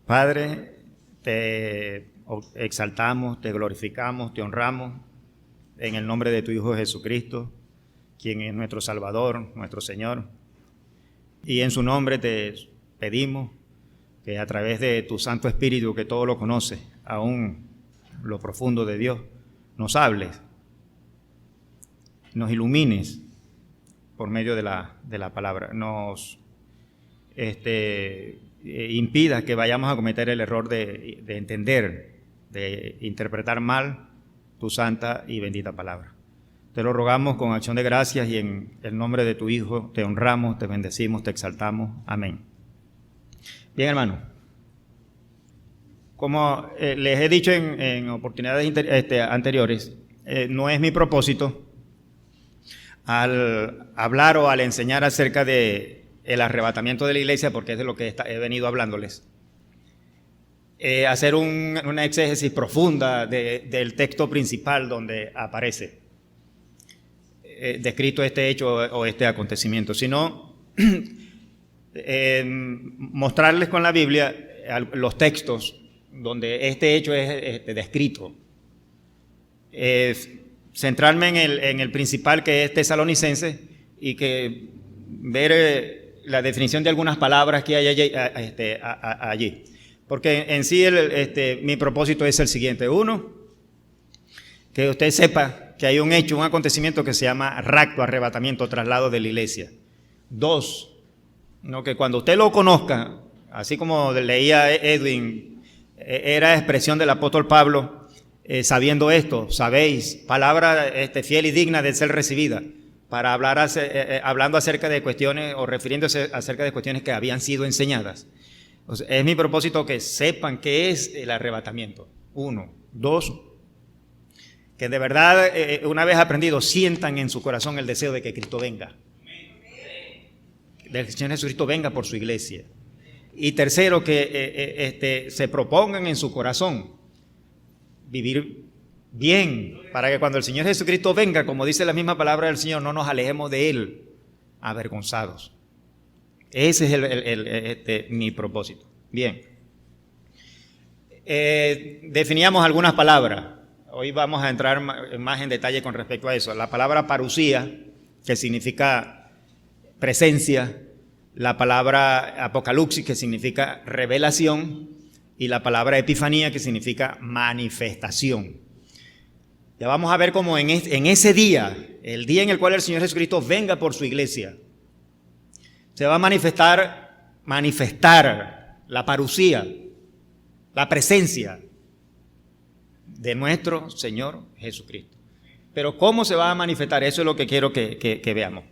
Padre, te exaltamos, te glorificamos, te honramos en el nombre de tu Hijo Jesucristo, quien es nuestro Salvador, nuestro Señor. Y en su nombre te pedimos que a través de tu Santo Espíritu, que todo lo conoce, aún lo profundo de Dios, nos hables, nos ilumines por medio de la palabra, nos impida que vayamos a cometer el error de entender, de interpretar mal tu santa y bendita palabra. Te lo rogamos con acción de gracias y en el nombre de tu Hijo te honramos, te bendecimos, te exaltamos. Amén. Bien, hermano, como les he dicho en oportunidades anteriores, no es mi propósito al hablar o al enseñar acerca de el arrebatamiento de la iglesia, porque es de lo que he venido hablándoles, hacer una exégesis profunda del texto principal donde aparece descrito este hecho o este acontecimiento, sino mostrarles con la Biblia los textos donde este hecho es descrito. Centrarme en el principal, que es Tesalonicenses, y que ver la definición de algunas palabras que hay allí. Porque en sí mi propósito es el siguiente. Uno, que usted sepa que hay un hecho, un acontecimiento que se llama rapto, arrebatamiento, traslado de la iglesia. Dos, ¿no? Que cuando usted lo conozca, así como leía Edwin, era expresión del apóstol Pablo, sabiendo esto, sabéis, palabra fiel y digna de ser recibida, para hablar hablando acerca de cuestiones o refiriéndose acerca de cuestiones que habían sido enseñadas. O sea, es mi propósito que sepan qué es el arrebatamiento. Uno. Dos, que de verdad, una vez aprendido, sientan en su corazón el deseo de que Cristo venga. De que el Señor Jesucristo venga por su iglesia. Y tercero, que se propongan en su corazón vivir bien, para que cuando el Señor Jesucristo venga, como dice la misma palabra del Señor, no nos alejemos de Él avergonzados. Ese es mi propósito. Bien. Definíamos algunas palabras. Hoy vamos a entrar más en detalle con respecto a eso. La palabra parusía, que significa presencia, la palabra apocalipsis, que significa revelación, y la palabra epifanía, que significa manifestación. Ya vamos a ver cómo en ese día, el día en el cual el Señor Jesucristo venga por su iglesia, se va a manifestar la parusía, la presencia de nuestro Señor Jesucristo. Pero ¿cómo se va a manifestar? Eso es lo que quiero que veamos.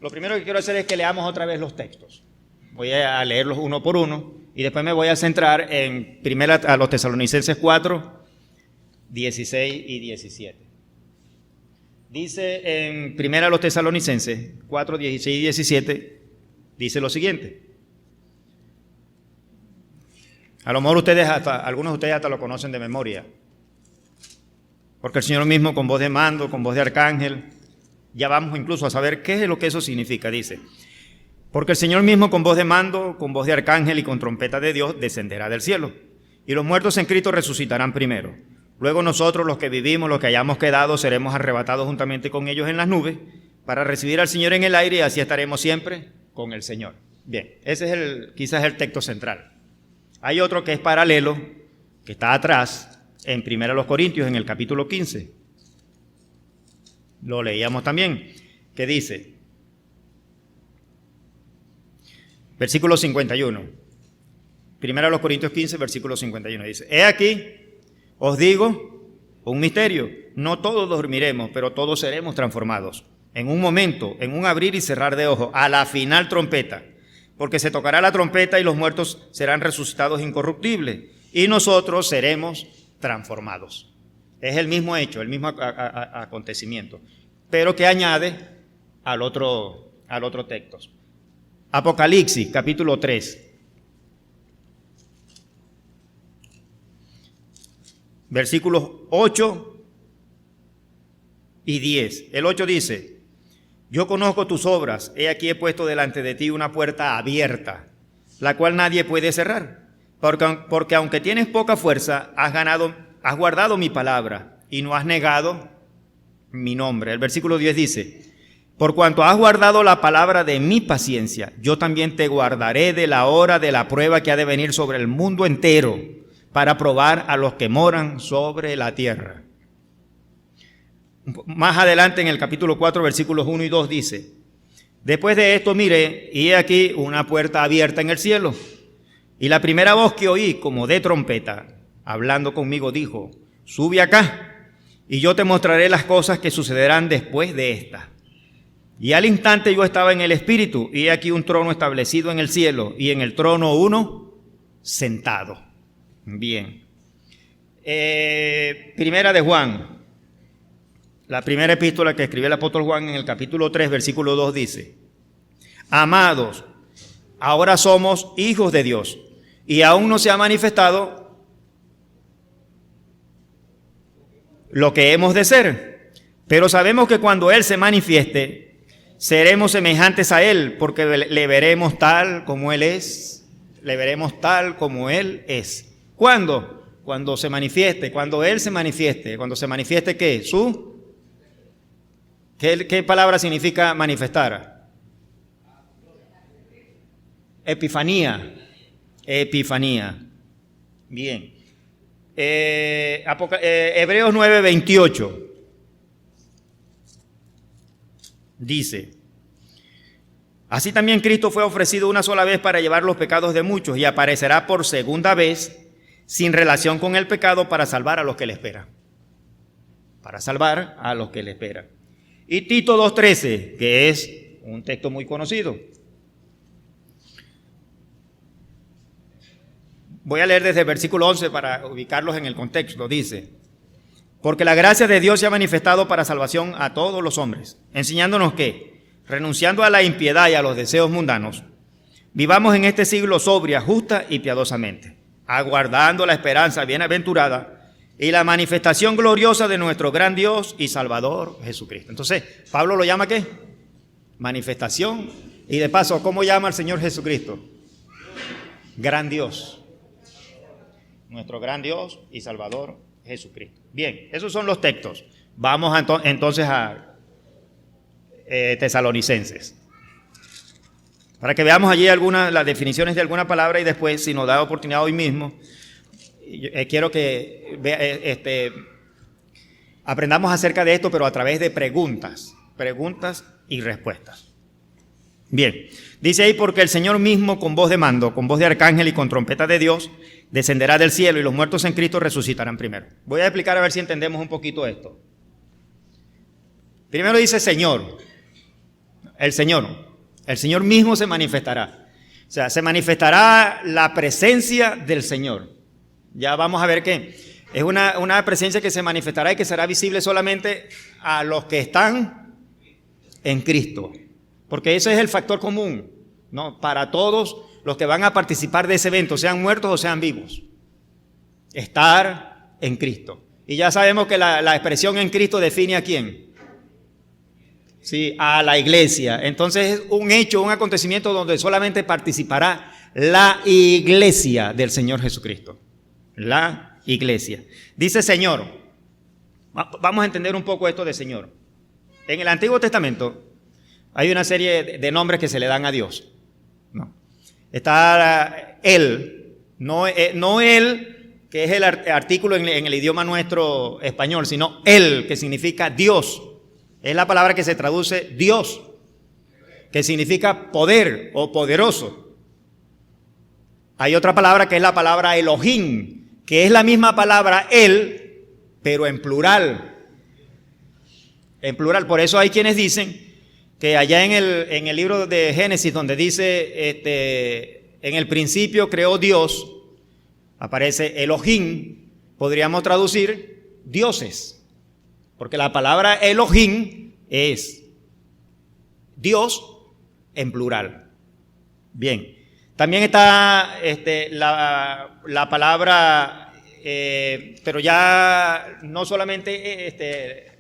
Lo primero que quiero hacer es que leamos otra vez los textos. Voy a leerlos uno por uno y después me voy a centrar en primera a los Tesalonicenses 4, 16 y 17. Dice en primera a los Tesalonicenses 4, 16 y 17, dice lo siguiente. A lo mejor algunos de ustedes hasta lo conocen de memoria, porque el Señor mismo con voz de mando, con voz de arcángel, ya vamos incluso a saber qué es lo que eso significa. Dice: porque el Señor mismo con voz de mando, con voz de arcángel y con trompeta de Dios descenderá del cielo, y los muertos en Cristo resucitarán primero. Luego nosotros, los que vivimos, los que hayamos quedado, seremos arrebatados juntamente con ellos en las nubes para recibir al Señor en el aire, y así estaremos siempre con el Señor. Bien, ese es quizás el texto central. Hay otro que es paralelo, que está atrás, en 1 Corintios, en el capítulo 15. Lo leíamos también, que dice, versículo 51. 1 Corintios 15, versículo 51. Dice: he aquí, os digo un misterio. No todos dormiremos, pero todos seremos transformados. En un momento, en un abrir y cerrar de ojos, a la final trompeta. Porque se tocará la trompeta y los muertos serán resucitados incorruptibles. Y nosotros seremos transformados. Es el mismo hecho, el mismo acontecimiento. Pero que añade al otro texto. Apocalipsis, capítulo 3. Versículos 8 y 10. El 8 dice: Yo conozco tus obras, he aquí he puesto delante de ti una puerta abierta, la cual nadie puede cerrar, porque aunque tienes poca fuerza, has guardado mi palabra y no has negado mi nombre. El versículo 10 dice: por cuanto has guardado la palabra de mi paciencia, yo también te guardaré de la hora de la prueba que ha de venir sobre el mundo entero, para probar a los que moran sobre la tierra. Más adelante en el capítulo 4, versículos 1 y 2 dice: después de esto miré, y he aquí una puerta abierta en el cielo, y la primera voz que oí, como de trompeta, hablando conmigo, dijo: sube acá, y yo te mostraré las cosas que sucederán después de esta. Y al instante yo estaba en el Espíritu, y he aquí un trono establecido en el cielo, y en el trono uno sentado. Bien. Primera de Juan, la primera epístola que escribió el apóstol Juan, en el capítulo 3, versículo 2 dice: amados, ahora somos hijos de Dios, y aún no se ha manifestado lo que hemos de ser, pero sabemos que cuando Él se manifieste, seremos semejantes a Él, porque le veremos tal como Él es. Le veremos tal como Él es. ¿Cuándo? Cuando se manifieste, cuando Él se manifieste. Cuando se manifieste, ¿qué? ¿Qué palabra significa manifestar? Epifanía. Epifanía. Bien. Hebreos 9:28. Dice: así también Cristo fue ofrecido una sola vez para llevar los pecados de muchos, y aparecerá por segunda vez sin relación con el pecado para salvar a los que le esperan. Para salvar a los que le esperan. Y Tito 2:13, que es un texto muy conocido. Voy a leer desde el versículo 11 para ubicarlos en el contexto. Dice: porque la gracia de Dios se ha manifestado para salvación a todos los hombres, enseñándonos que, renunciando a la impiedad y a los deseos mundanos, vivamos en este siglo sobria, justa y piadosamente, aguardando la esperanza bienaventurada y la manifestación gloriosa de nuestro gran Dios y Salvador Jesucristo. Entonces, Pablo lo llama ¿qué? Manifestación. Y de paso, ¿cómo llama al Señor Jesucristo? Gran Dios. Nuestro gran Dios y Salvador Jesucristo. Bien, esos son los textos. Vamos entonces a Tesalonicenses, para que veamos allí las definiciones de alguna palabra, y después, si nos da oportunidad hoy mismo, quiero que aprendamos acerca de esto, pero a través de preguntas y respuestas. Bien, dice ahí: porque el Señor mismo, con voz de mando, con voz de arcángel y con trompeta de Dios, descenderá del cielo, y los muertos en Cristo resucitarán primero. Voy a explicar a ver si entendemos un poquito esto. Primero dice Señor. El Señor mismo se manifestará. O sea, se manifestará la presencia del Señor. Ya vamos a ver que es una presencia que se manifestará y que será visible solamente a los que están en Cristo. Porque ese es el factor común, ¿no? Para todos los que van a participar de ese evento, sean muertos o sean vivos. Estar en Cristo. Y ya sabemos que la expresión en Cristo define a quién. Sí, a la iglesia. Entonces es un hecho, un acontecimiento donde solamente participará la iglesia del Señor Jesucristo. La iglesia. Dice Señor. Vamos a entender un poco esto de Señor. En el Antiguo Testamento hay una serie de nombres que se le dan a Dios. No. Está Él, no Él, que es el artículo en el idioma nuestro español, sino Él, que significa Dios. Es la palabra que se traduce Dios, que significa poder o poderoso. Hay otra palabra que es la palabra Elohim, que es la misma palabra Él, pero en plural. En plural, por eso hay quienes dicen que allá en el libro de Génesis, donde dice, en el principio creó Dios, aparece Elohim, podríamos traducir dioses, porque la palabra Elohim es Dios en plural. Bien, también está la palabra, pero ya no solamente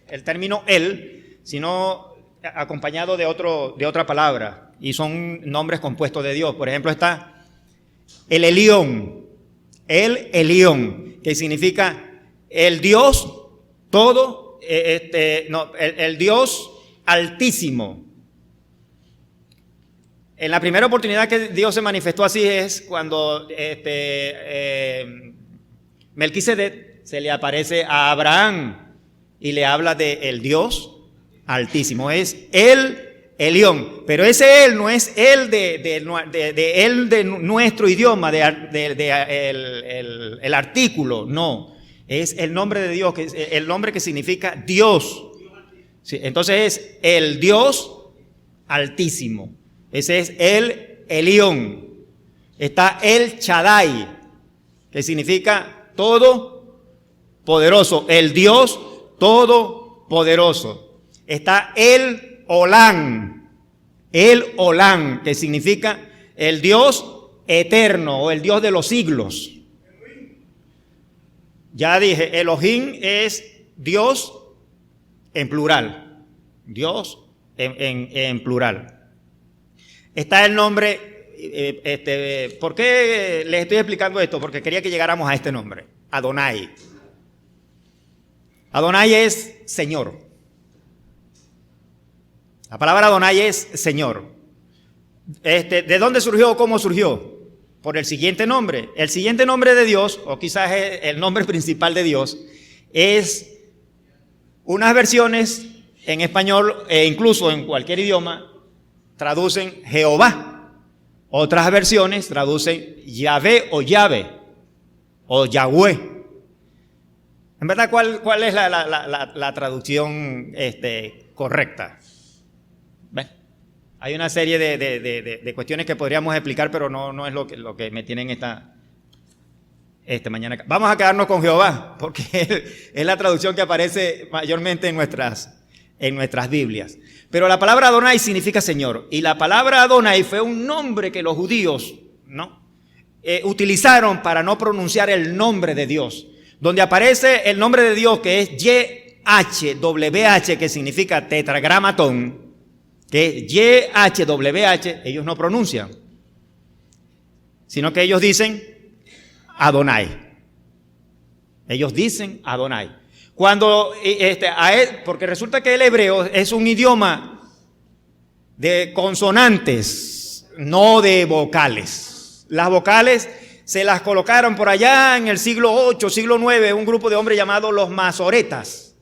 el término Él, sino acompañado de otra palabra, y son nombres compuestos de Dios. Por ejemplo, está el Elión, que significa el Dios todo, el Dios altísimo. En la primera oportunidad que Dios se manifestó así es cuando Melquisedec se le aparece a Abraham y le habla de el Dios altísimo. Es el Elión, pero ese él no es él de nuestro idioma, el artículo, no. Es el nombre de Dios, que es el nombre que significa Dios. Sí, entonces es el Dios altísimo. Ese es el Elión. Está el Shaddai, que significa todopoderoso, el Dios todopoderoso. Está el Olán, que significa el Dios eterno o el Dios de los siglos. Ya dije, Elohim es Dios en plural. Dios en plural. Está el nombre, ¿por qué les estoy explicando esto? Porque quería que llegáramos a este nombre, Adonai. Adonai es Señor. La palabra Adonai es Señor. ¿De dónde surgió? ¿Cómo surgió? Por el siguiente nombre. El siguiente nombre de Dios, o quizás el nombre principal de Dios, es unas versiones en español e incluso en cualquier idioma traducen Jehová. Otras versiones traducen Yahvé o Yahvé o Yahweh. En verdad, ¿cuál es la traducción correcta? ¿Ves? Hay una serie de cuestiones que podríamos explicar, pero no es lo que me tienen esta mañana acá. Vamos a quedarnos con Jehová, porque es la traducción que aparece mayormente en nuestras Biblias. Pero la palabra Adonai significa Señor, y la palabra Adonai fue un nombre que los judíos utilizaron para no pronunciar el nombre de Dios. Donde aparece el nombre de Dios, que es YHWH, que significa tetragramatón, que es YHWH, ellos no pronuncian, sino que ellos dicen Adonai. Ellos dicen Adonai. Cuando, porque resulta que el hebreo es un idioma de consonantes, no de vocales. Las vocales se las colocaron por allá en el siglo 8, siglo 9, un grupo de hombres llamados los masoretas.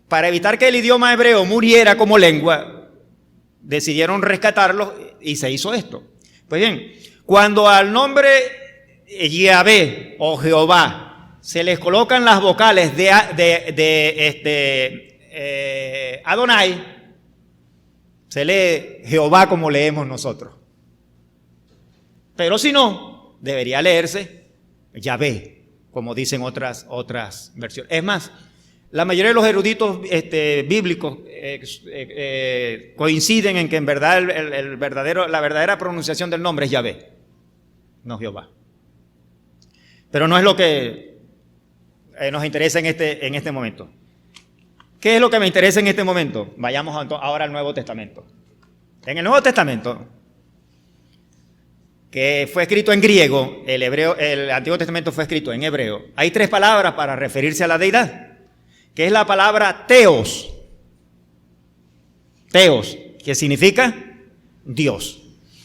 Para evitar que el idioma hebreo muriera como lengua, decidieron rescatarlo y se hizo esto. Pues bien, cuando al nombre Yahvé o Jehová se les colocan las vocales de Adonai, se lee Jehová como leemos nosotros. Pero si no, debería leerse Yahvé, como dicen otras versiones. Es más, la mayoría de los eruditos bíblicos coinciden en que en verdad la verdadera pronunciación del nombre es Yahvé, no Jehová. Pero no es lo que nos interesa en este momento. ¿Qué es lo que me interesa en este momento? Vayamos ahora al Nuevo Testamento. En el Nuevo Testamento, que fue escrito en griego, el Antiguo Testamento fue escrito en hebreo, hay 3 palabras para referirse a la deidad, que es la palabra teos, que significa Dios.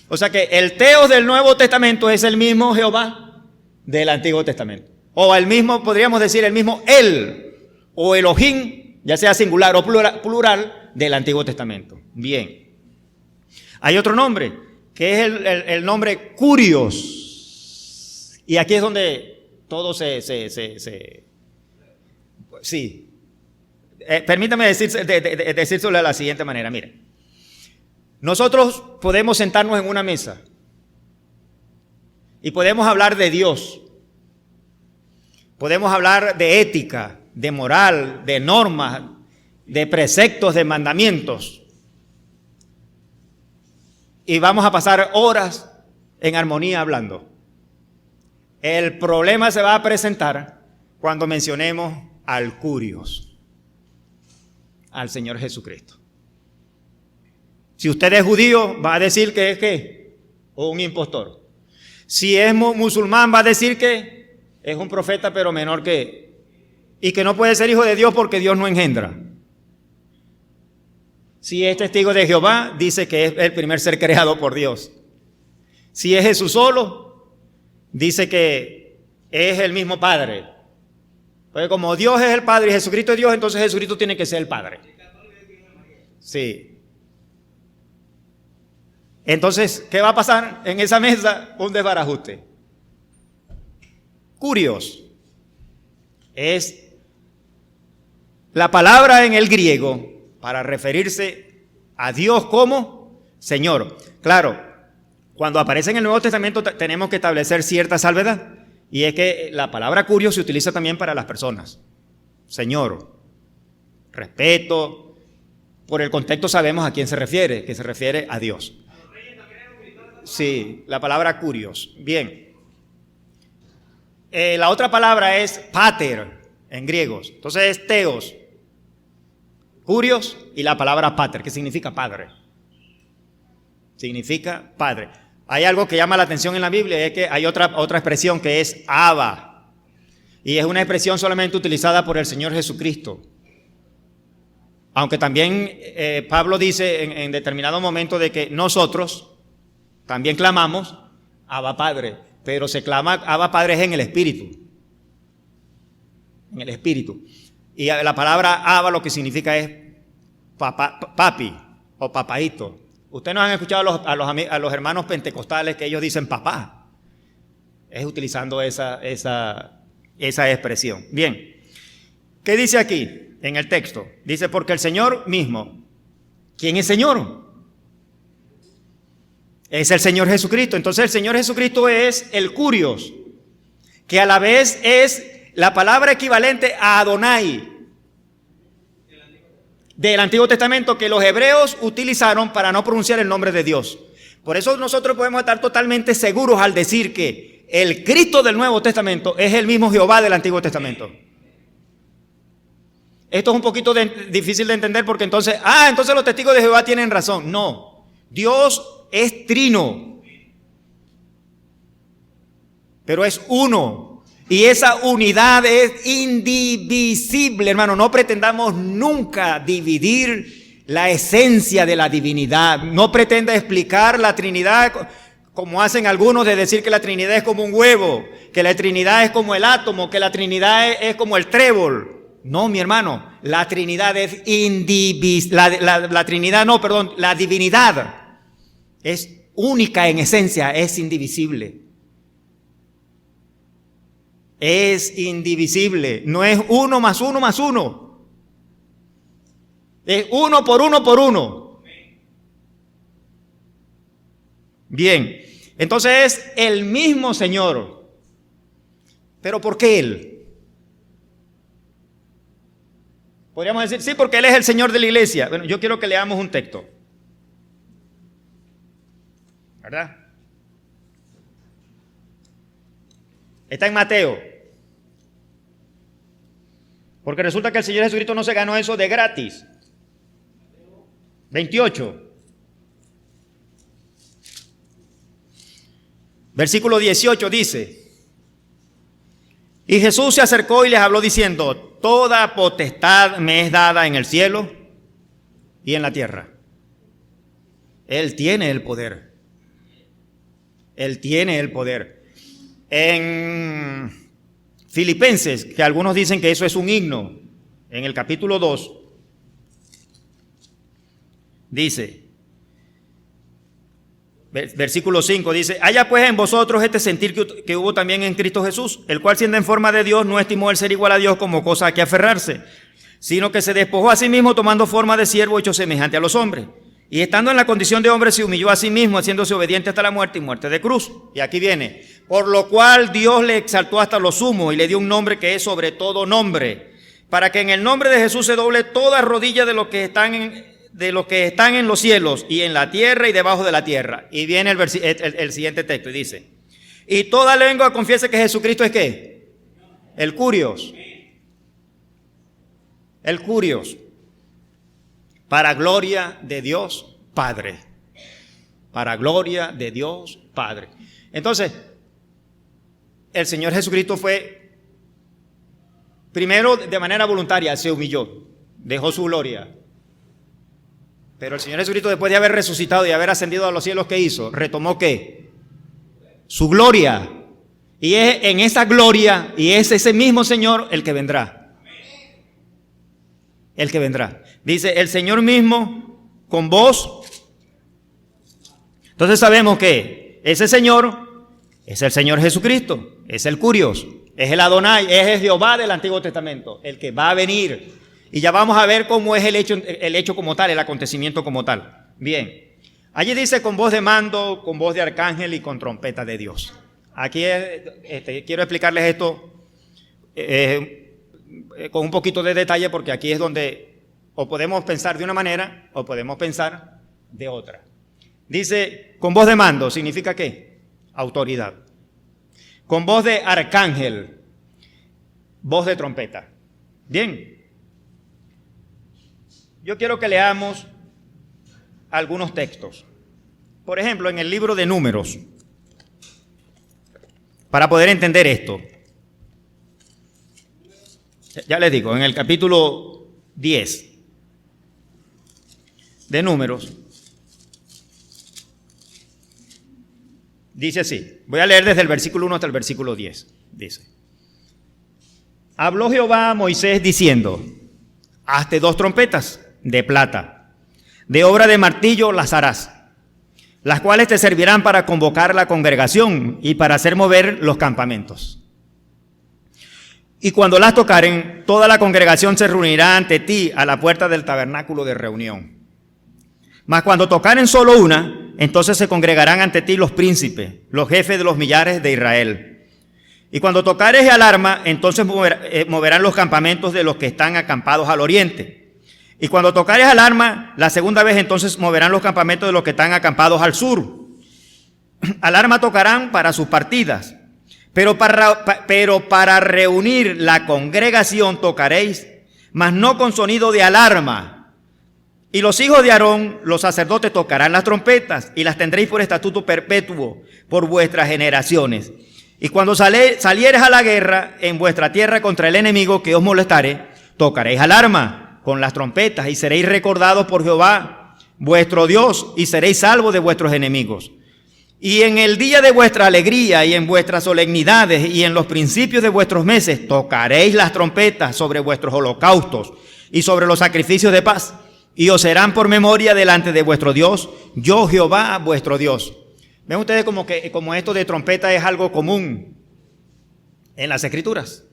O sea que el teos del Nuevo Testamento es el mismo Jehová del Antiguo Testamento. O el mismo, podríamos decir, el mismo El o Elohim, ya sea singular o plural, del Antiguo Testamento. Bien. Hay otro nombre, que es el nombre Curios. Y aquí es donde todo sí. Permítame decírselo de la siguiente manera. Mire, nosotros podemos sentarnos en una mesa y podemos hablar de Dios. Podemos hablar de ética, de moral, de normas, de preceptos, de mandamientos. Y vamos a pasar horas en armonía hablando. El problema se va a presentar cuando mencionemos al Curios, al Señor Jesucristo. Si usted es judío, va a decir que es ¿qué? Un impostor. Si es musulmán, va a decir que es un profeta, pero menor que, y que no puede ser hijo de Dios porque Dios no engendra. Si es testigo de Jehová, dice que es el primer ser creado por Dios. Si es Jesús solo, dice que es el mismo Padre. Porque como Dios es el Padre y Jesucristo es Dios, entonces Jesucristo tiene que ser el Padre. Sí. Entonces, ¿qué va a pasar en esa mesa? Un desbarajuste. Curios es la palabra en el griego para referirse a Dios como Señor. Claro, cuando aparece en el Nuevo Testamento tenemos que establecer cierta salvedad, y es que la palabra curio se utiliza también para las personas. Señor, respeto, por el contexto sabemos a quién se refiere, que se refiere a Dios. Sí, la palabra curios. Bien. La otra palabra es pater en griegos. Entonces es teos, curios y la palabra pater, que significa padre. Significa padre. Hay algo que llama la atención en la Biblia, es que hay otra expresión que es Abba. Y es una expresión solamente utilizada por el Señor Jesucristo. Aunque también Pablo dice en determinado momento de que nosotros también clamamos Abba Padre, pero se clama Abba Padre en el Espíritu. En el Espíritu. Y la palabra Abba lo que significa es papi o papaito. Ustedes no han escuchado a los hermanos pentecostales que ellos dicen papá. Es utilizando esa expresión. Bien. ¿Qué dice aquí en el texto? Dice, porque el Señor mismo. ¿Quién es Señor? Es el Señor Jesucristo. Entonces el Señor Jesucristo es el Curios, que a la vez es la palabra equivalente a Adonai del Antiguo Testamento, que los hebreos utilizaron para no pronunciar el nombre de Dios. Por eso nosotros podemos estar totalmente seguros al decir que el Cristo del Nuevo Testamento es el mismo Jehová del Antiguo Testamento. Esto es un poquito difícil de entender porque entonces los testigos de Jehová tienen razón. No, Dios es trino, pero es uno. Y esa unidad es indivisible, hermano. No pretendamos nunca dividir la esencia de la divinidad. No pretenda explicar la Trinidad como hacen algunos, de decir que la Trinidad es como un huevo, que la Trinidad es como el átomo, que la Trinidad es como el trébol. No, mi hermano, la Trinidad es indivisible. La divinidad es única en esencia, es indivisible. Es indivisible, no es uno más uno más uno. Es uno por uno por uno. Bien, entonces es el mismo Señor. ¿Pero por qué Él? Podríamos decir, sí, porque Él es el Señor de la iglesia. Bueno, yo quiero que leamos un texto, ¿verdad? Está en Mateo. Porque resulta que el Señor Jesucristo no se ganó eso de gratis. 28. Versículo 18 dice: y Jesús se acercó y les habló diciendo: toda potestad me es dada en el cielo y en la tierra. Él tiene el poder. Él tiene el poder. En Filipenses, que algunos dicen que eso es un himno, en el capítulo 2, dice, versículo 5, dice: haya pues en vosotros este sentir que hubo también en Cristo Jesús, el cual siendo en forma de Dios no estimó el ser igual a Dios como cosa a que aferrarse, sino que se despojó a sí mismo tomando forma de siervo hecho semejante a los hombres. Y estando en la condición de hombre se humilló a sí mismo, haciéndose obediente hasta la muerte y muerte de cruz. Y aquí viene: por lo cual Dios le exaltó hasta lo sumo y le dio un nombre que es sobre todo nombre, para que en el nombre de Jesús se doble toda rodilla de los que están en los cielos y en la tierra y debajo de la tierra. Y viene el siguiente texto y dice: y toda lengua confiese que Jesucristo es ¿qué? El Curios. El Curios. Para gloria de Dios Padre. Para gloria de Dios Padre. Entonces, el Señor Jesucristo fue, primero de manera voluntaria, se humilló, dejó su gloria. Pero el Señor Jesucristo, después de haber resucitado y haber ascendido a los cielos, ¿qué hizo? Retomó ¿qué? Su gloria. Y es en esa gloria, y es ese mismo Señor el que vendrá. El que vendrá. Dice, el Señor mismo con voz. Entonces sabemos que ese Señor es el Señor Jesucristo, es el Curios, es el Adonai, es el Jehová del Antiguo Testamento, el que va a venir. Y ya vamos a ver cómo es el hecho como tal, el acontecimiento como tal. Bien, allí dice con voz de mando, con voz de arcángel y con trompeta de Dios. Aquí quiero explicarles esto con un poquito de detalle, porque aquí es donde o podemos pensar de una manera o podemos pensar de otra. Dice, con voz de mando, ¿significa qué? Autoridad. Con voz de arcángel, voz de trompeta. Bien. Yo quiero que leamos algunos textos. Por ejemplo, en el libro de Números, para poder entender esto. Ya les digo, en el capítulo 10 de Números, dice así, voy a leer desde el versículo 1 hasta el versículo 10, dice. Habló Jehová a Moisés diciendo, hazte 2 trompetas de plata, de obra de martillo las harás, las cuales te servirán para convocar la congregación y para hacer mover los campamentos. Y cuando las tocaren, toda la congregación se reunirá ante ti a la puerta del tabernáculo de reunión. Mas cuando tocaren solo una, entonces se congregarán ante ti los príncipes, los jefes de los millares de Israel. Y cuando tocares alarma, entonces moverán los campamentos de los que están acampados al oriente. Y cuando tocares alarma, la segunda vez, entonces moverán los campamentos de los que están acampados al sur. Alarma tocarán para sus partidas. Pero para reunir la congregación tocaréis, mas no con sonido de alarma. Y los hijos de Aarón, los sacerdotes, tocarán las trompetas y las tendréis por estatuto perpetuo por vuestras generaciones. Y cuando salieres a la guerra en vuestra tierra contra el enemigo que os molestare, tocaréis alarma con las trompetas y seréis recordados por Jehová, vuestro Dios, y seréis salvos de vuestros enemigos. Y en el día de vuestra alegría y en vuestras solemnidades y en los principios de vuestros meses, tocaréis las trompetas sobre vuestros holocaustos y sobre los sacrificios de paz. Y os serán por memoria delante de vuestro Dios, yo Jehová vuestro Dios. ¿Ven ustedes como esto de trompeta es algo común en las Escrituras?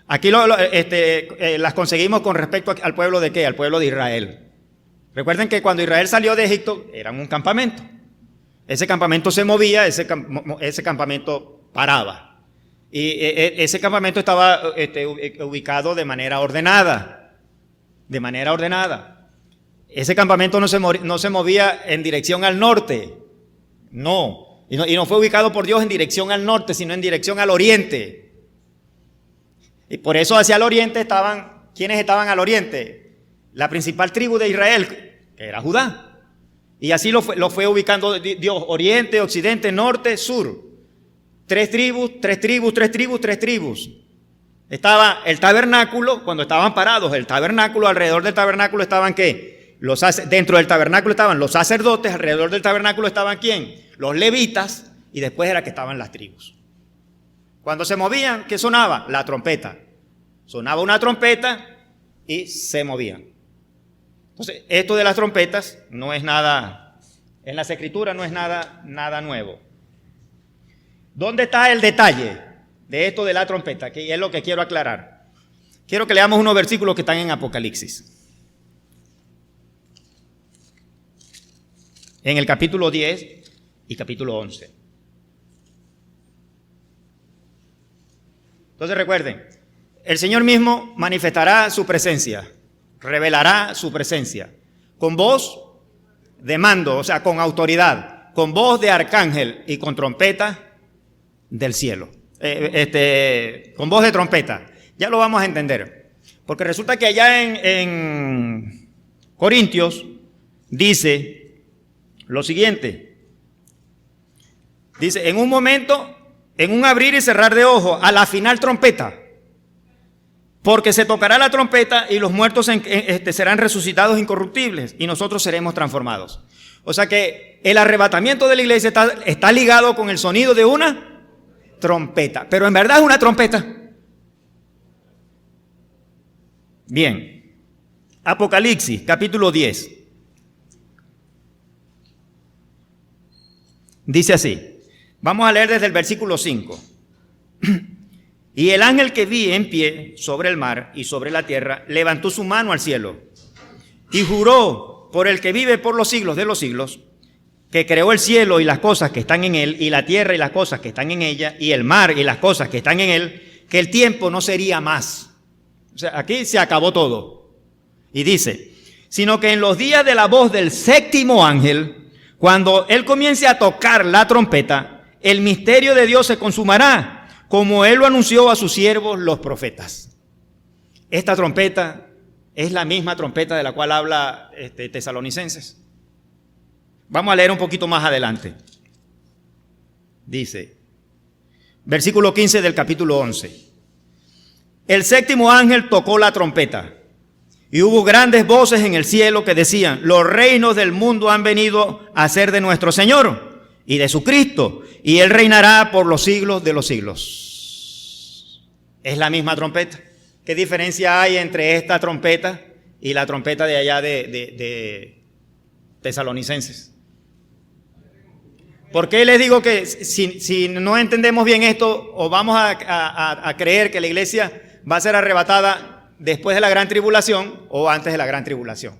Aquí las conseguimos con respecto al pueblo de ¿qué? Al pueblo de Israel. Recuerden que cuando Israel salió de Egipto, eran un campamento. Ese campamento se movía, ese campamento paraba. Y ese campamento estaba ubicado de manera ordenada. De manera ordenada. Ese campamento no se movía en dirección al norte. No. Y no fue ubicado por Dios en dirección al norte, sino en dirección al oriente. Y por eso hacia el oriente estaban, ¿quiénes estaban al oriente? La principal tribu de Israel, que era Judá. Y así lo fue ubicando Dios, oriente, occidente, norte, sur. 3 tribus. Estaba el tabernáculo, cuando estaban parados, el tabernáculo, alrededor del tabernáculo estaban ¿qué? Dentro del tabernáculo estaban los sacerdotes, alrededor del tabernáculo estaban ¿quién? Los levitas, y después era que estaban las tribus. Cuando se movían, ¿qué sonaba? La trompeta. Sonaba una trompeta y se movían. Entonces, esto de las trompetas no es nada, en las Escrituras no es nada nuevo. ¿Dónde está el detalle de esto de la trompeta? Que es lo que quiero aclarar. Quiero que leamos unos versículos que están en Apocalipsis. En el capítulo 10 y capítulo 11. Entonces recuerden, el Señor mismo manifestará su presencia, revelará su presencia, con voz de mando, o sea, con autoridad, con voz de arcángel y con trompeta del cielo. Con voz de trompeta. Ya lo vamos a entender. Porque resulta que allá en Corintios, dice lo siguiente. Dice, en un momento, en un abrir y cerrar de ojos, a la final trompeta, porque se tocará la trompeta y los muertos serán resucitados incorruptibles y nosotros seremos transformados. O sea que el arrebatamiento de la iglesia está ligado con el sonido de una trompeta, pero en verdad es una trompeta. Bien, Apocalipsis capítulo 10. Dice así, vamos a leer desde el versículo 5. Y el ángel que vi en pie sobre el mar y sobre la tierra levantó su mano al cielo y juró por el que vive por los siglos de los siglos, que creó el cielo y las cosas que están en él, y la tierra y las cosas que están en ella, y el mar y las cosas que están en él, que el tiempo no sería más. O sea, aquí se acabó todo. Y dice, sino que en los días de la voz del séptimo ángel, cuando él comience a tocar la trompeta, el misterio de Dios se consumará, como él lo anunció a sus siervos los profetas. Esta trompeta es la misma trompeta de la cual habla Tesalonicenses. Vamos a leer un poquito más adelante. Dice, versículo 15 del capítulo 11. El séptimo ángel tocó la trompeta y hubo grandes voces en el cielo que decían, los reinos del mundo han venido a ser de nuestro Señor y de su Cristo, y él reinará por los siglos de los siglos. Es la misma trompeta. ¿Qué diferencia hay entre esta trompeta y la trompeta de allá de Tesalonicenses? ¿Por qué les digo que si no entendemos bien esto, o vamos a creer que la iglesia va a ser arrebatada después de la gran tribulación o antes de la gran tribulación?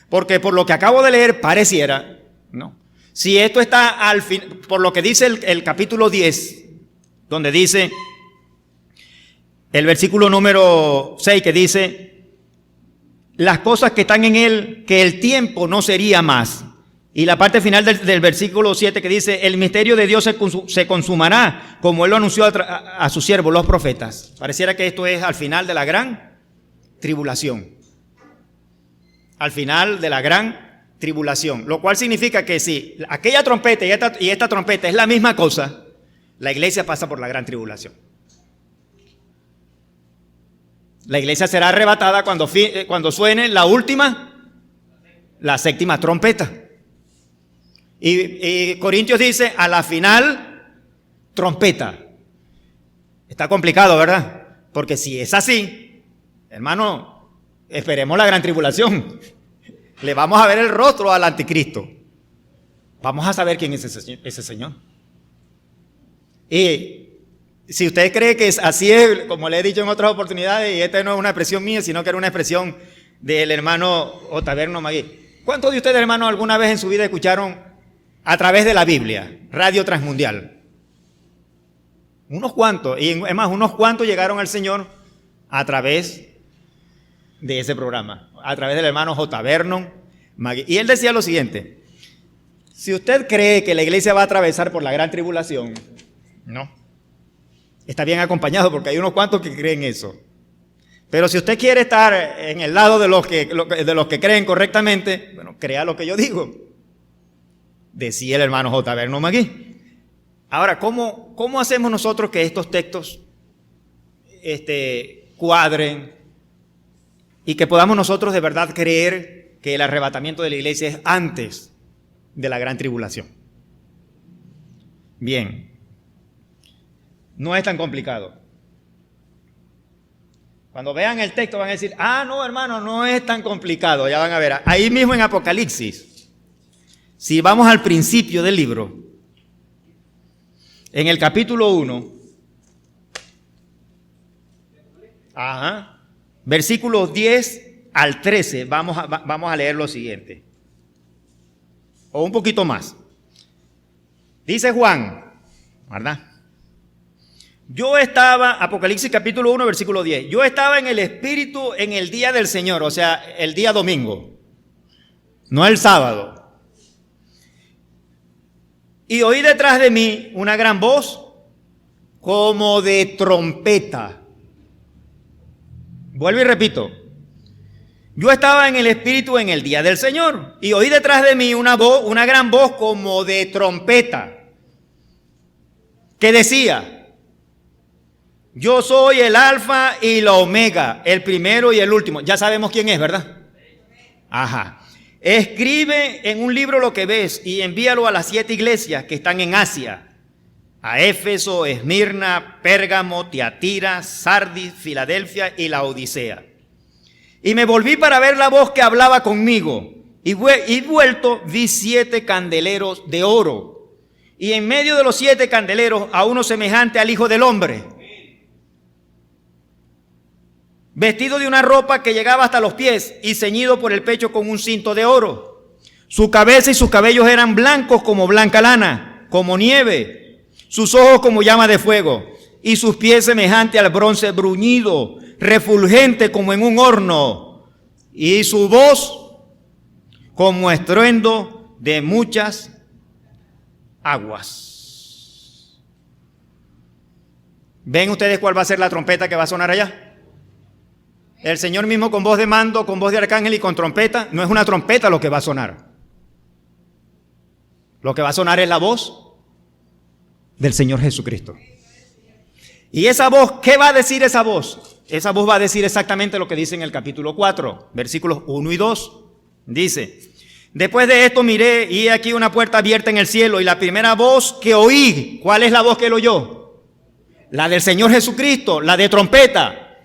Porque por lo que acabo de leer pareciera, ¿no? Si esto está al fin, por lo que dice el capítulo 10, donde dice el versículo número 6, que dice, las cosas que están en él, que el tiempo no sería más. Y la parte final del versículo 7 que dice, el misterio de Dios se consumará, como él lo anunció a sus siervos, los profetas. Pareciera que esto es al final de la gran tribulación. Al final de la gran tribulación. Lo cual significa que si aquella trompeta y esta trompeta es la misma cosa, la iglesia pasa por la gran tribulación. La iglesia será arrebatada cuando suene la séptima trompeta. Y Corintios dice, a la final, trompeta. Está complicado, ¿verdad? Porque si es así, hermano, esperemos la gran tribulación. Le vamos a ver el rostro al anticristo. Vamos a saber quién es ese señor. Y si usted cree que es así, como le he dicho en otras oportunidades, y esta no es una expresión mía, sino que era una expresión del hermano Otaverno Magui. ¿Cuántos de ustedes, hermano, alguna vez en su vida escucharon a través de la Biblia, Radio Transmundial? Unos cuantos, y es más, unos cuantos llegaron al Señor a través de ese programa, a través del hermano J. Vernon Magui. Y él decía lo siguiente, si usted cree que la iglesia va a atravesar por la gran tribulación, no, está bien acompañado porque hay unos cuantos que creen eso. Pero si usted quiere estar en el lado de los que creen correctamente, bueno, crea lo que yo digo. Decía el hermano J. Vernon Magui. Ahora, ¿cómo hacemos nosotros que estos textos cuadren y que podamos nosotros de verdad creer que el arrebatamiento de la iglesia es antes de la gran tribulación? Bien, no es tan complicado. Cuando vean el texto van a decir, no, hermano, no es tan complicado. Ya van a ver, ahí mismo en Apocalipsis, si vamos al principio del libro, en el capítulo 1, versículos 10 al 13, vamos a leer lo siguiente. O un poquito más. Dice Juan, ¿verdad? Yo estaba, Apocalipsis capítulo 1, versículo 10. Yo estaba en el Espíritu en el día del Señor, o sea, el día domingo, no el sábado. Y oí detrás de mí una gran voz como de trompeta. Vuelvo y repito. Yo estaba en el Espíritu en el día del Señor y oí detrás de mí una voz, una gran voz como de trompeta, que decía: yo soy el Alfa y la Omega, el primero y el último. Ya sabemos quién es, ¿verdad? Ajá. Escribe en un libro lo que ves y envíalo a las 7 iglesias que están en Asia: a Éfeso, Esmirna, Pérgamo, Tiatira, Sardis, Filadelfia y la Odisea. Y me volví para ver la voz que hablaba conmigo, y vuelto vi 7 candeleros de oro, y en medio de los 7 candeleros a uno semejante al Hijo del Hombre, vestido de una ropa que llegaba hasta los pies y ceñido por el pecho con un cinto de oro. Su cabeza y sus cabellos eran blancos como blanca lana, como nieve, sus ojos como llama de fuego, y sus pies semejante al bronce bruñido, refulgente como en un horno, y su voz como estruendo de muchas aguas. ¿Ven ustedes cuál va a ser la trompeta que va a sonar allá? El Señor mismo con voz de mando, con voz de arcángel y con trompeta. No es una trompeta lo que va a sonar. Lo que va a sonar es la voz del Señor Jesucristo. ¿Y esa voz, qué va a decir esa voz? Esa voz va a decir exactamente lo que dice en el capítulo 4, versículos 1 y 2. Dice: después de esto miré y he aquí una puerta abierta en el cielo, y la primera voz que oí, ¿cuál es la voz que él oyó? La del Señor Jesucristo, la de trompeta.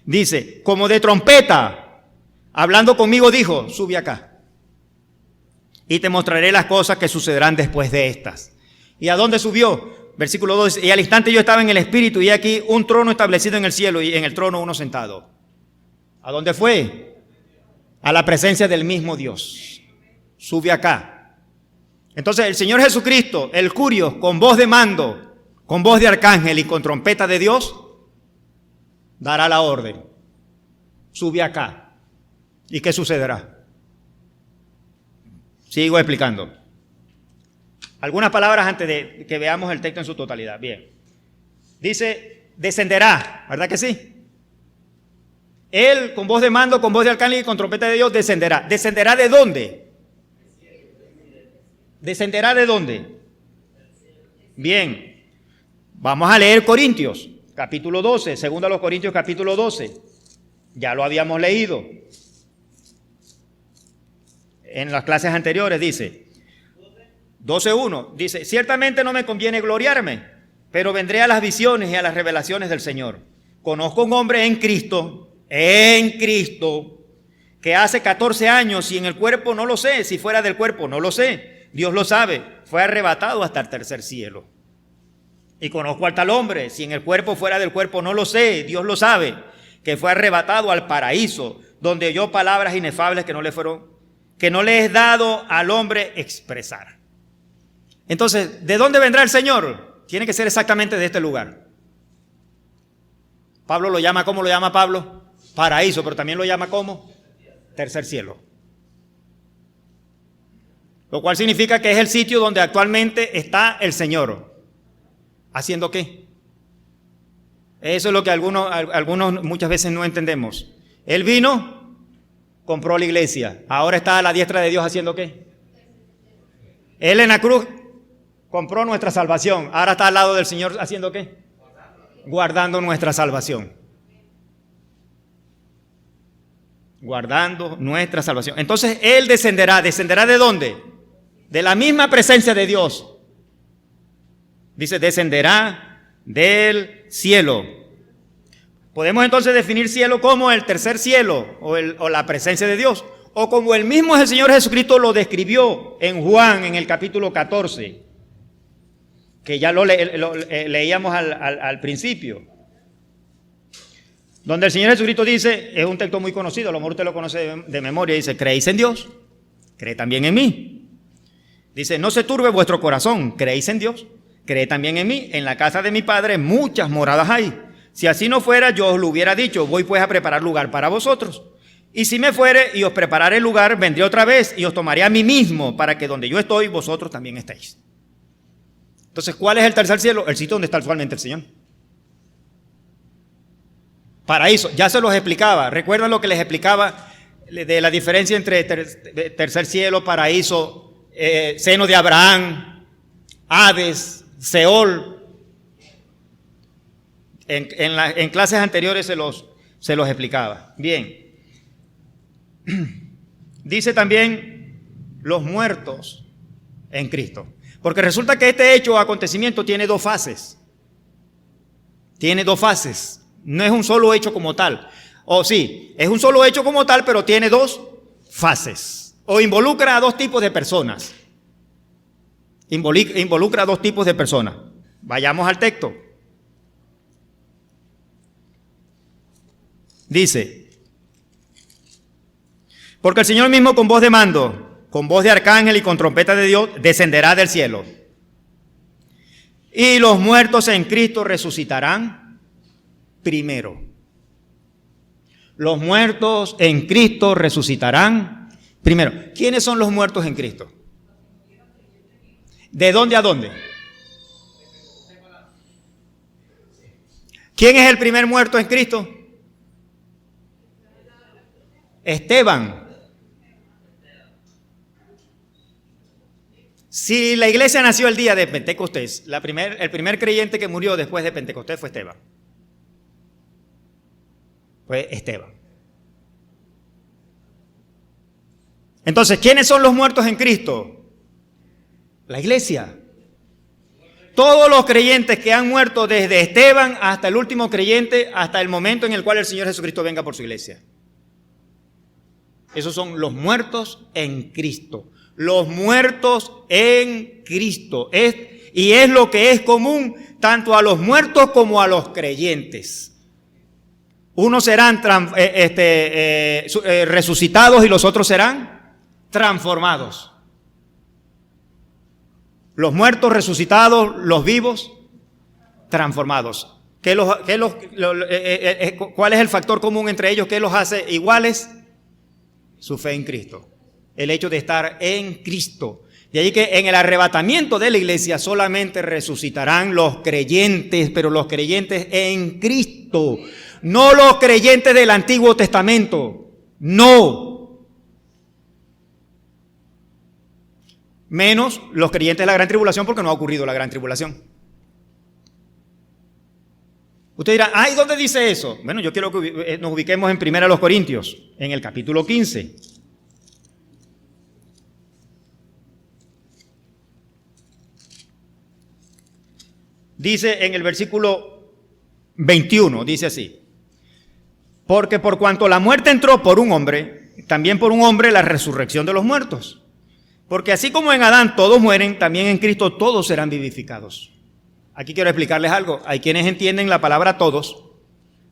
Dice, como de trompeta, hablando conmigo, dijo: sube acá y te mostraré las cosas que sucederán después de estas. ¿Y a dónde subió? Versículo 2, y al instante yo estaba en el Espíritu, y aquí un trono establecido en el cielo, y en el trono uno sentado. ¿A dónde fue? A la presencia del mismo Dios. Sube acá. Entonces el Señor Jesucristo, el Curios, con voz de mando, con voz de arcángel y con trompeta de Dios, dará la orden: sube acá. ¿Y qué sucederá? Sigo explicando. Algunas palabras antes de que veamos el texto en su totalidad. Bien. Dice, descenderá, ¿verdad que sí? Él, con voz de mando, con voz de arcángel y con trompeta de Dios, descenderá. ¿Descenderá de dónde? ¿Descenderá de dónde? Bien. Vamos a leer Corintios, capítulo 12, segundo a los Corintios, capítulo 12. Ya lo habíamos leído en las clases anteriores. Dice 12:1, dice: ciertamente no me conviene gloriarme, pero vendré a las visiones y a las revelaciones del Señor. Conozco un hombre en Cristo, que hace 14 años, y en el cuerpo no lo sé, si fuera del cuerpo no lo sé, Dios lo sabe, fue arrebatado hasta el tercer cielo. Y conozco al tal hombre, si en el cuerpo fuera del cuerpo no lo sé, Dios lo sabe, que fue arrebatado al paraíso, donde oyó palabras inefables que no le es dado al hombre expresar. Entonces, ¿de dónde vendrá el Señor? Tiene que ser exactamente de este lugar. Pablo lo llama, ¿cómo lo llama Pablo? Paraíso, pero también lo llama ¿cómo? Tercer cielo. Lo cual significa que es el sitio donde actualmente está el Señor. ¿Haciendo qué? Eso es lo que algunos muchas veces no entendemos. Él vino, compró la iglesia, ahora está a la diestra de Dios haciendo qué. Él en la cruz compró nuestra salvación, ahora está al lado del Señor haciendo qué. Guardando nuestra salvación. Guardando nuestra salvación. Entonces Él descenderá. ¿Descenderá de dónde? De la misma presencia de Dios. Dice, descenderá del cielo. Podemos entonces definir cielo como el tercer cielo o la presencia de Dios, o como el mismo Señor Jesucristo lo describió en Juan en el capítulo 14, que ya lo leíamos al principio, donde el Señor Jesucristo dice, es un texto muy conocido, a lo mejor usted lo conoce de memoria, dice: creéis en Dios, cree también en mí. Dice, no se turbe vuestro corazón, creéis en Dios, cree también en mí. En la casa de mi Padre muchas moradas hay. Si así no fuera, yo os lo hubiera dicho, voy pues a preparar lugar para vosotros. Y si me fuere y os prepararé el lugar, vendré otra vez y os tomaré a mí mismo, para que donde yo estoy, vosotros también estéis. Entonces, ¿cuál es el tercer cielo? El sitio donde está actualmente el Señor. Paraíso, ya se los explicaba. ¿Recuerdan lo que les explicaba de la diferencia entre tercer cielo, paraíso, seno de Abraham, Hades, Seol. En clases anteriores se los explicaba. Bien. Dice también los muertos en Cristo. Porque resulta que este hecho o acontecimiento tiene dos fases. Tiene dos fases. No es un solo hecho como tal. O sí, es un solo hecho como tal, pero tiene dos fases. O involucra a dos tipos de personas. Involucra a dos tipos de personas. Vayamos al texto. Dice: porque el Señor mismo con voz de mando, con voz de arcángel y con trompeta de Dios, descenderá del cielo. Y los muertos en Cristo resucitarán primero. Los muertos en Cristo resucitarán primero. ¿Quiénes son los muertos en Cristo? ¿De dónde a dónde? ¿Quién es el primer muerto en Cristo? Esteban. Si la iglesia nació el día de Pentecostés, el primer creyente que murió después de Pentecostés fue Esteban. Fue Esteban. Entonces, ¿quiénes son los muertos en Cristo? La iglesia. Todos los creyentes que han muerto desde Esteban hasta el último creyente, hasta el momento en el cual el Señor Jesucristo venga por su iglesia. Esos son los muertos en Cristo. Los muertos en Cristo. Y es lo que es común tanto a los muertos como a los creyentes. Unos serán resucitados y los otros serán transformados. Los muertos resucitados, los vivos transformados. ¿Cuál es el factor común entre ellos? ¿Qué los hace iguales? Su fe en Cristo. El hecho de estar en Cristo. De ahí que en el arrebatamiento de la iglesia solamente resucitarán los creyentes, pero los creyentes en Cristo. No los creyentes del Antiguo Testamento. No. Menos los creyentes de la gran tribulación, porque no ha ocurrido la gran tribulación. Usted dirá, ay, ¿dónde dice eso? Bueno, yo quiero que nos ubiquemos en 1 Corintios, en el capítulo 15. Dice en el versículo 21, dice así: porque por cuanto la muerte entró por un hombre, también por un hombre la resurrección de los muertos. Porque así como en Adán todos mueren, también en Cristo todos serán vivificados. Aquí quiero explicarles algo. Hay quienes entienden la palabra todos,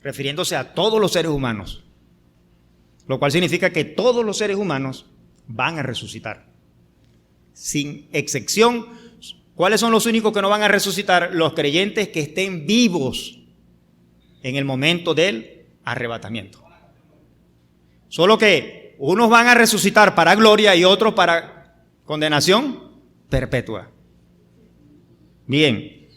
refiriéndose a todos los seres humanos. Lo cual significa que todos los seres humanos van a resucitar. Sin excepción. ¿Cuáles son los únicos que no van a resucitar? Los creyentes que estén vivos en el momento del arrebatamiento. Solo que unos van a resucitar para gloria y otros para condenación perpetua. Bien.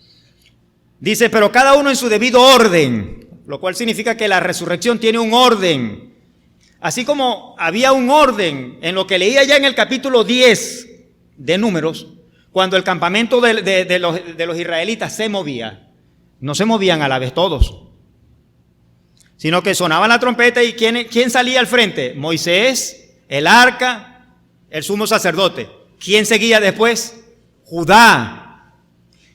Dice, pero cada uno en su debido orden, lo cual significa que la resurrección tiene un orden. Así como había un orden en lo que leía ya en el capítulo 10 de Números, cuando el campamento de los israelitas se movía, no se movían a la vez todos, sino que sonaban la trompeta y ¿quién salía al frente? Moisés, el arca, el sumo sacerdote. ¿Quién seguía después? Judá.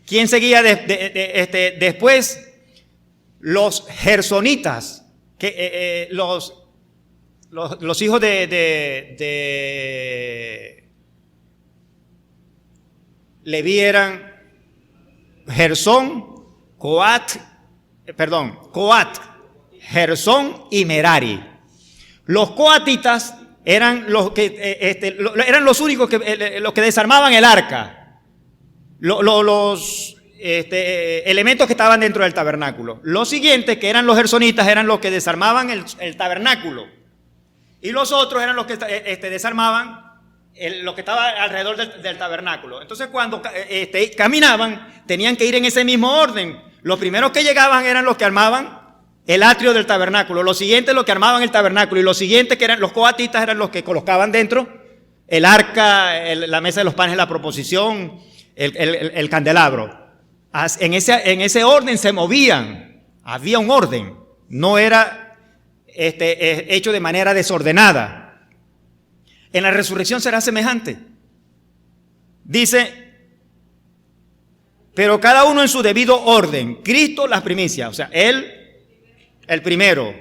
¿Quién seguía después? Los gersonitas, los hijos de Leví eran Coat, Gersón y Merari. Los coatitas eran los únicos los que desarmaban el arca, los elementos que estaban dentro del tabernáculo. Los siguientes, que eran los gersonitas, eran los que desarmaban el tabernáculo, y los otros eran los que desarmaban lo que estaba alrededor del tabernáculo. Entonces, cuando caminaban, tenían que ir en ese mismo orden. Los primeros que llegaban eran los que armaban el atrio del tabernáculo. Los siguientes los que armaban el tabernáculo y los siguientes que eran los coatitas eran los que colocaban dentro el arca, la mesa de los panes de la proposición, el candelabro. En ese orden se movían, había un orden, no era hecho de manera desordenada. En la resurrección será semejante. Dice, pero cada uno en su debido orden. Cristo las primicias, o sea, Él el primero.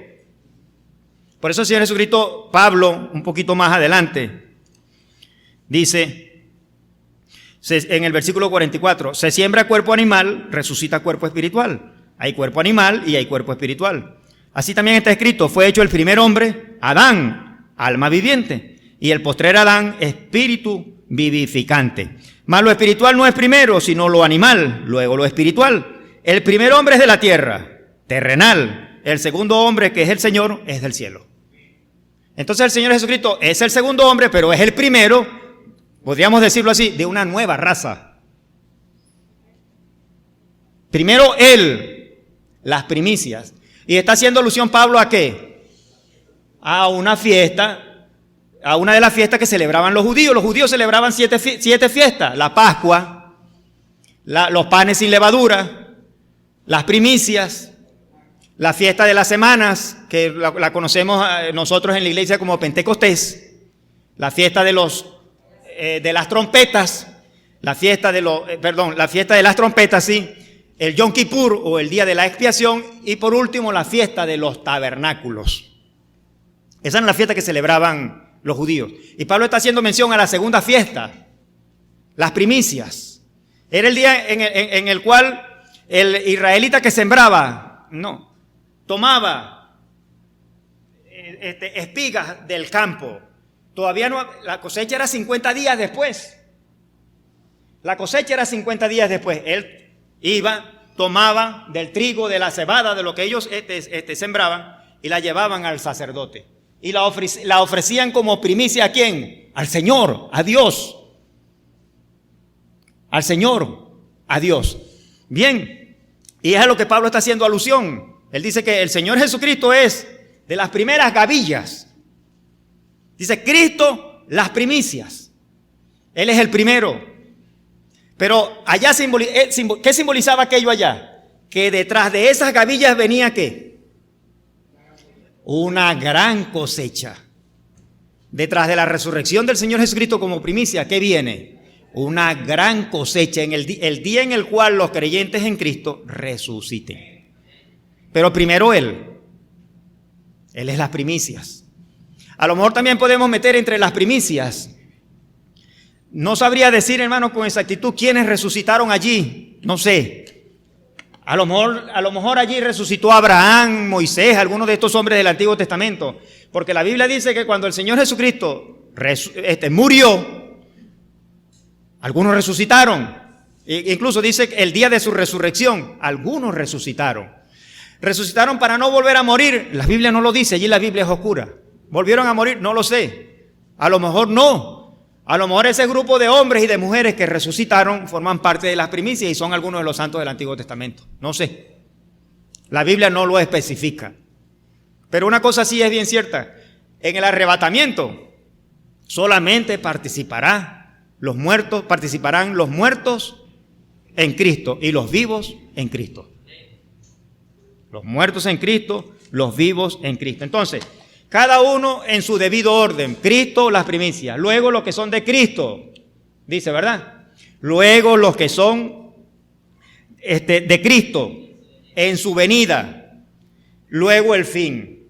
Por eso el Señor Jesucristo, Pablo, un poquito más adelante, dice en el versículo 44, se siembra cuerpo animal, resucita cuerpo espiritual. Hay cuerpo animal y hay cuerpo espiritual. Así también está escrito, fue hecho el primer hombre, Adán, alma viviente, y el postrer Adán, espíritu vivificante. Mas lo espiritual no es primero, sino lo animal, luego lo espiritual. El primer hombre es de la tierra, terrenal. El segundo hombre, que es el Señor, es del cielo. Entonces el Señor Jesucristo es el segundo hombre, pero es el primero, podríamos decirlo así, de una nueva raza. Primero Él, las primicias. Y está haciendo alusión Pablo ¿a qué? A una fiesta, a una de las fiestas que celebraban los judíos. Los judíos celebraban siete fiestas: la Pascua, los panes sin levadura, las primicias, la fiesta de las semanas, que la conocemos nosotros en la iglesia como Pentecostés, la fiesta de las trompetas, la fiesta de las trompetas, sí, el Yom Kippur o el día de la expiación, y por último la fiesta de los tabernáculos. Esa era la fiesta que celebraban los judíos. Y Pablo está haciendo mención a la segunda fiesta, las primicias. Era el día en el cual el israelita que sembraba, tomaba espigas del campo. Todavía no, la cosecha era 50 días después. La cosecha era 50 días después. Él iba, tomaba del trigo, de la cebada, de lo que ellos sembraban, y la llevaban al sacerdote. Y la ofrecían como primicia ¿a quién? Al Señor, a Dios. Al Señor, a Dios. Bien, y es a lo que Pablo está haciendo alusión. Él dice que el Señor Jesucristo es de las primeras gavillas. Dice Cristo, las primicias. Él es el primero. Pero allá, ¿qué simbolizaba aquello allá? Que detrás de esas gavillas venía ¿qué? Una gran cosecha. Detrás de la resurrección del Señor Jesucristo como primicia, ¿qué viene? Una gran cosecha en el día en el cual los creyentes en Cristo resuciten. Pero primero Él es las primicias. A lo mejor también podemos meter entre las primicias. No sabría decir, hermano, con exactitud quiénes resucitaron allí. No sé. A lo mejor allí resucitó Abraham, Moisés, algunos de estos hombres del Antiguo Testamento. Porque la Biblia dice que cuando el Señor Jesucristo murió, algunos resucitaron. Incluso dice que el día de su resurrección, algunos resucitaron. Resucitaron para no volver a morir. La Biblia no lo dice, allí la Biblia es oscura. ¿Volvieron a morir? No lo sé. A lo mejor no. A lo mejor ese grupo de hombres y de mujeres que resucitaron forman parte de las primicias y son algunos de los santos del Antiguo Testamento. No sé. La Biblia no lo especifica. Pero una cosa sí es bien cierta. En el arrebatamiento solamente participarán los muertos en Cristo y los vivos en Cristo. Los muertos en Cristo, los vivos en Cristo. Entonces, cada uno en su debido orden. Cristo, las primicias. Luego los que son de Cristo, dice, ¿verdad? Luego los que son de Cristo en su venida. Luego el fin.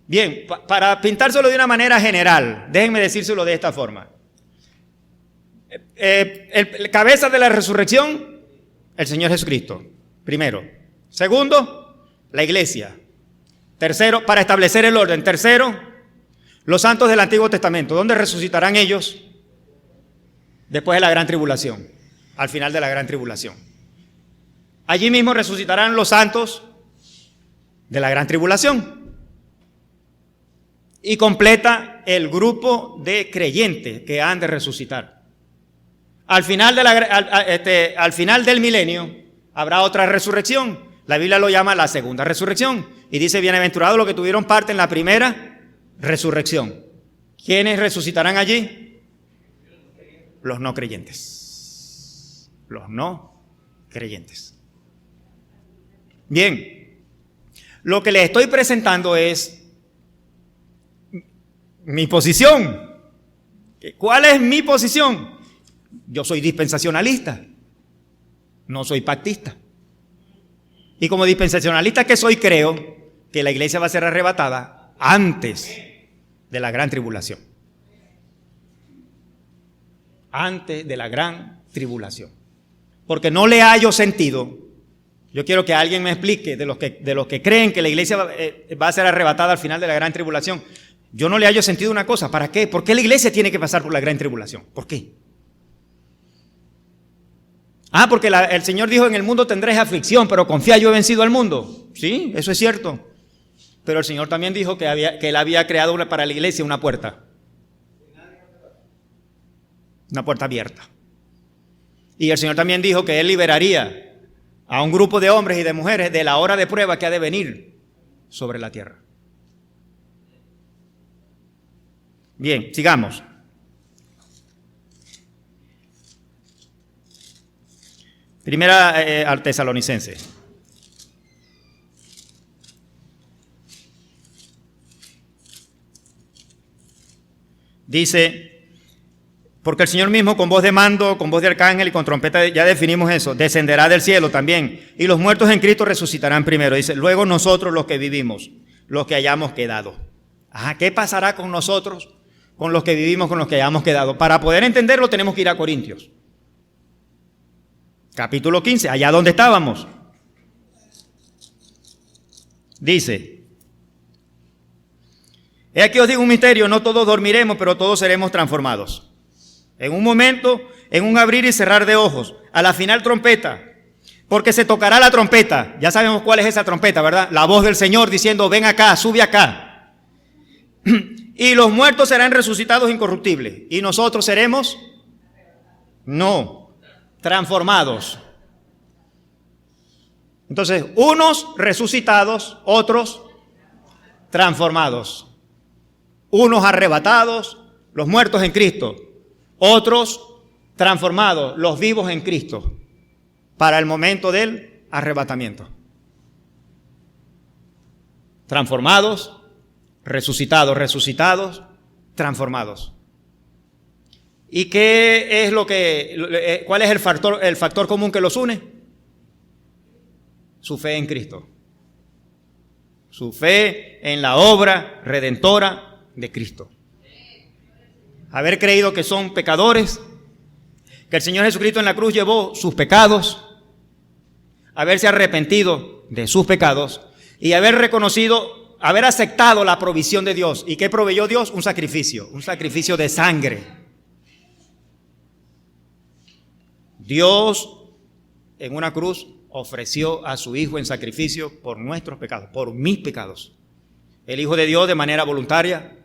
Bien, para pintárselo de una manera general, déjenme decírselo de esta forma. El cabeza de la resurrección, el Señor Jesucristo, primero. Segundo, la iglesia. Tercero, para establecer el orden. Tercero, los santos del Antiguo Testamento. ¿Dónde resucitarán ellos? Después de la gran tribulación, al final de la gran tribulación. Allí mismo resucitarán los santos de la gran tribulación. Y completa el grupo de creyentes que han de resucitar. Al final del milenio habrá otra resurrección. La Biblia lo llama la segunda resurrección. Y dice, bienaventurados los que tuvieron parte en la primera resurrección. ¿Quiénes resucitarán allí? Los no creyentes. Los no creyentes. Bien, lo que les estoy presentando es mi posición. ¿Cuál es mi posición? Yo soy dispensacionalista, no soy pactista. Y como dispensacionalista que soy, creo que la iglesia va a ser arrebatada antes de la gran tribulación. Antes de la gran tribulación. Porque no le hallo sentido. Yo quiero que alguien me explique de los que creen que la iglesia va a ser arrebatada al final de la gran tribulación. Yo no le hallo sentido una cosa. ¿Para qué? ¿Por qué la iglesia tiene que pasar por la gran tribulación? ¿Por qué? Porque el Señor dijo, en el mundo tendréis aflicción, pero confía, yo he vencido al mundo. Sí, eso es cierto. Pero el Señor también dijo que Él había creado para la iglesia una puerta. Una puerta abierta. Y el Señor también dijo que Él liberaría a un grupo de hombres y de mujeres de la hora de prueba que ha de venir sobre la tierra. Bien, sigamos. Primera al Tesalonicense. Dice, porque el Señor mismo con voz de mando, con voz de arcángel y con trompeta, ya definimos eso, descenderá del cielo también, y los muertos en Cristo resucitarán primero. Dice, luego nosotros los que vivimos, los que hayamos quedado. ¿Qué pasará con nosotros? Con los que vivimos, con los que hayamos quedado. Para poder entenderlo tenemos que ir a Corintios. Capítulo 15, allá donde estábamos. Dice, he aquí os digo un misterio, no todos dormiremos, pero todos seremos transformados. En un momento, en un abrir y cerrar de ojos, a la final trompeta, porque se tocará la trompeta. Ya sabemos cuál es esa trompeta, ¿verdad? La voz del Señor diciendo, ven acá, sube acá. Y los muertos serán resucitados incorruptibles. ¿Y nosotros seremos? No. Transformados. Entonces, unos resucitados, otros transformados. Unos arrebatados, los muertos en Cristo. Otros transformados, los vivos en Cristo, para el momento del arrebatamiento. Transformados, resucitados, transformados. ¿Y qué es cuál es el factor común que los une? Su fe en Cristo. Su fe en la obra redentora de Cristo. Haber creído que son pecadores, que el Señor Jesucristo en la cruz llevó sus pecados, haberse arrepentido de sus pecados y haber reconocido, haber aceptado la provisión de Dios. ¿Y qué proveyó Dios? Un sacrificio de sangre. Dios en una cruz ofreció a su Hijo en sacrificio por nuestros pecados, por mis pecados. El Hijo de Dios de manera voluntaria,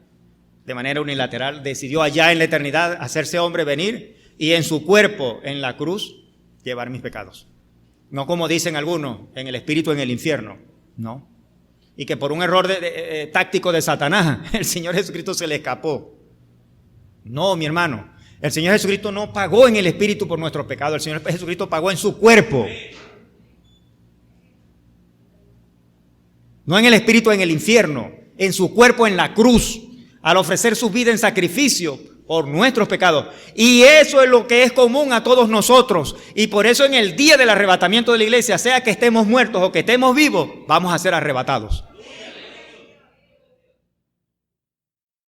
de manera unilateral, decidió allá en la eternidad hacerse hombre, venir y en su cuerpo en la cruz llevar mis pecados. No como dicen algunos, en el espíritu en el infierno, no. Y que por un error táctico de Satanás, el Señor Jesucristo se le escapó. No, mi hermano. El Señor Jesucristo no pagó en el espíritu por nuestros pecados. El Señor Jesucristo pagó en su cuerpo. No en el espíritu en el infierno, en su cuerpo en la cruz, al ofrecer su vida en sacrificio por nuestros pecados. Y eso es lo que es común a todos nosotros. Y por eso en el día del arrebatamiento de la iglesia, sea que estemos muertos o que estemos vivos, vamos a ser arrebatados.